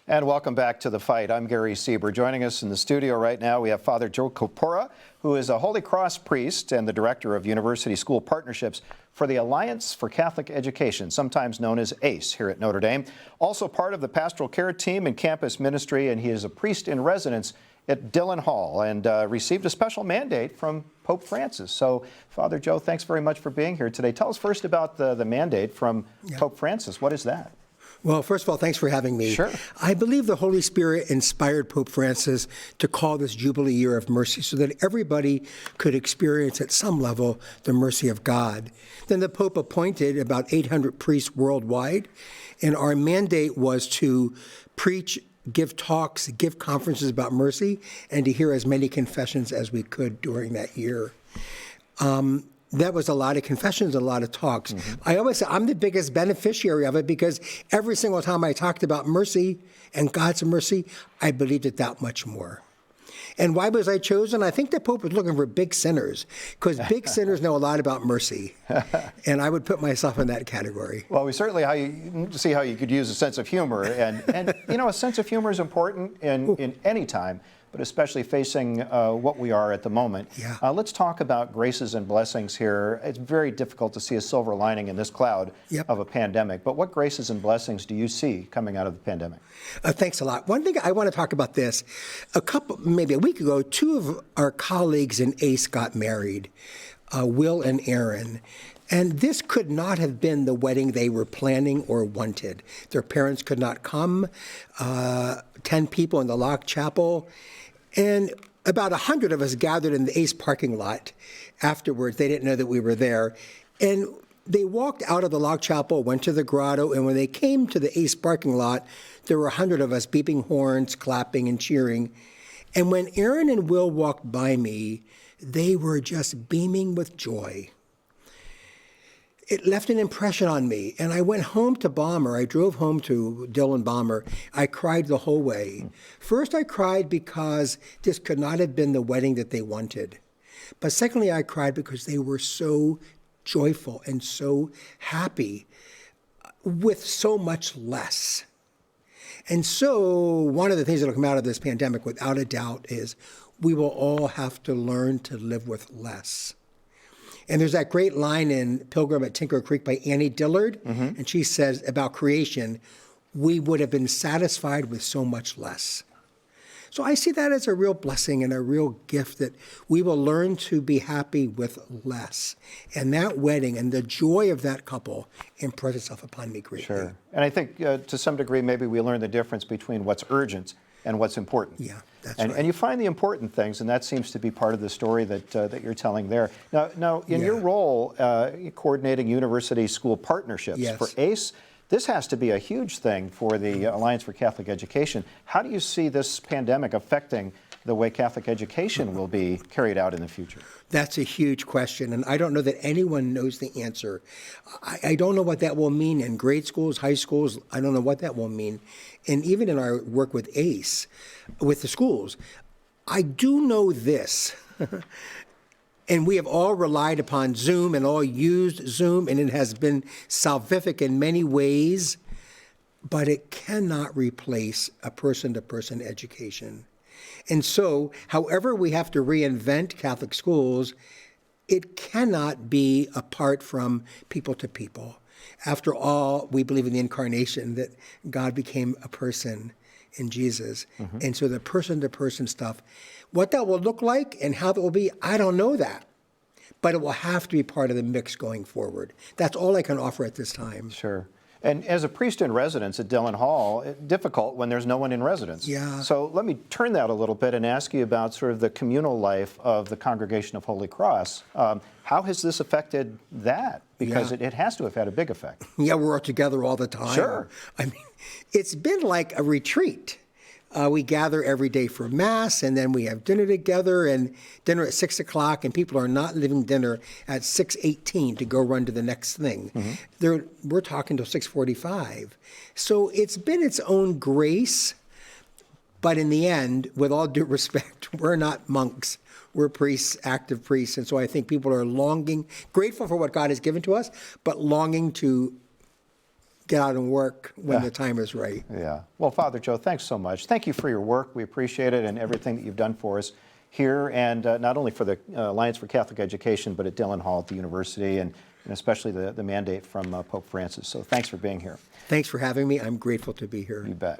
And welcome back to The Fight. I'm Gary Sieber. Joining us in the studio right now, we have Father Joe Corpora, who is a Holy Cross priest and the director of University School Partnerships for the Alliance for Catholic Education, sometimes known as ACE, here at Notre Dame. Also part of the pastoral care team and campus ministry, and he is a priest in residence at Dillon Hall and received a special mandate from Pope Francis. So, Father Joe, thanks very much for being here today. Tell us first about the mandate from Pope Francis. What is that? Well, first of all, thanks for having me. Sure. I believe the Holy Spirit inspired Pope Francis to call this Jubilee Year of Mercy so that everybody could experience at some level the mercy of God. Then the Pope appointed about 800 priests worldwide, and our mandate was to preach, give talks, give conferences about mercy, and to hear as many confessions as we could during that year. That was a lot of confessions, a lot of talks. Mm-hmm. I always say I'm the biggest beneficiary of it because every single time I talked about mercy and God's mercy, I believed it that much more. And why was I chosen? I think the Pope was looking for big sinners because big sinners know a lot about mercy. And I would put myself in that category. Well, we certainly see how you could use a sense of humor. And you know, a sense of humor is important in any time, but especially facing what we are at the moment. Yeah. Let's talk about graces and blessings here. It's very difficult to see a silver lining in this cloud of a pandemic, but what graces and blessings do you see coming out of the pandemic? Thanks a lot. One thing I want to talk about this. Maybe a week ago, two of our colleagues in ACE got married, Will and Aaron. And this could not have been the wedding they were planning or wanted. Their parents could not come, 10 people in the locked chapel. And about 100 of us gathered in the ACE parking lot afterwards. They didn't know that we were there. And they walked out of the locked chapel, went to the grotto, and when they came to the ACE parking lot, there were 100 of us beeping horns, clapping, and cheering. And when Aaron and Will walked by me, they were just beaming with joy. It left an impression on me. And I went home to Balmer. I drove home to Dillon Balmer. I cried the whole way. First, I cried because this could not have been the wedding that they wanted. But secondly, I cried because they were so joyful and so happy with so much less. And so one of the things that will come out of this pandemic, without a doubt, is we will all have to learn to live with less. And there's that great line in Pilgrim at Tinker Creek by Annie Dillard, and she says about creation, we would have been satisfied with so much less. So I see that as a real blessing and a real gift that we will learn to be happy with less. And that wedding and the joy of that couple impressed itself upon me greatly. Sure. And I think to some degree, maybe we learn the difference between what's urgent and what's important. Yeah, that's right. And you find the important things, and that seems to be part of the story that you're telling there. Now in your role coordinating university school partnerships for ACE, this has to be a huge thing for the Alliance for Catholic Education. How do you see this pandemic affecting the way Catholic education will be carried out in the future? That's a huge question, and I don't know that anyone knows the answer. I don't know what that will mean in grade schools, high schools. I don't know what that will mean. And even in our work with ACE, with the schools, I do know this. And we have all relied upon Zoom and all used Zoom, and it has been salvific in many ways, but it cannot replace a person-to-person education. And so, however we have to reinvent Catholic schools, it cannot be apart from people to people. After all, we believe in the incarnation, that God became a person in Jesus. And so the person-to-person stuff, what that will look like and how that will be, I don't know that. But it will have to be part of the mix going forward. That's all I can offer at this time. Sure. And as a priest in residence at Dillon Hall, it's difficult when there's no one in residence. Yeah. So let me turn that a little bit and ask you about sort of the communal life of the Congregation of Holy Cross. How has this affected that? Because it has to have had a big effect. Yeah, we're all together all the time. Sure. I mean, it's been like a retreat. We gather every day for Mass, and then we have dinner together, and dinner at 6 o'clock, and people are not leaving dinner at 6:18 to go run to the next thing. We're talking till 6:45. So it's been its own grace, but in the end, with all due respect, we're not monks. We're priests, active priests, and so I think people are longing, grateful for what God has given to us, but longing to get out and work when the time is right. Yeah. Well, Father Joe, thanks so much. Thank you for your work. We appreciate it and everything that you've done for us here, and not only for the Alliance for Catholic Education, but at Dillon Hall at the university, and especially the mandate from Pope Francis. So thanks for being here. Thanks for having me. I'm grateful to be here. You bet.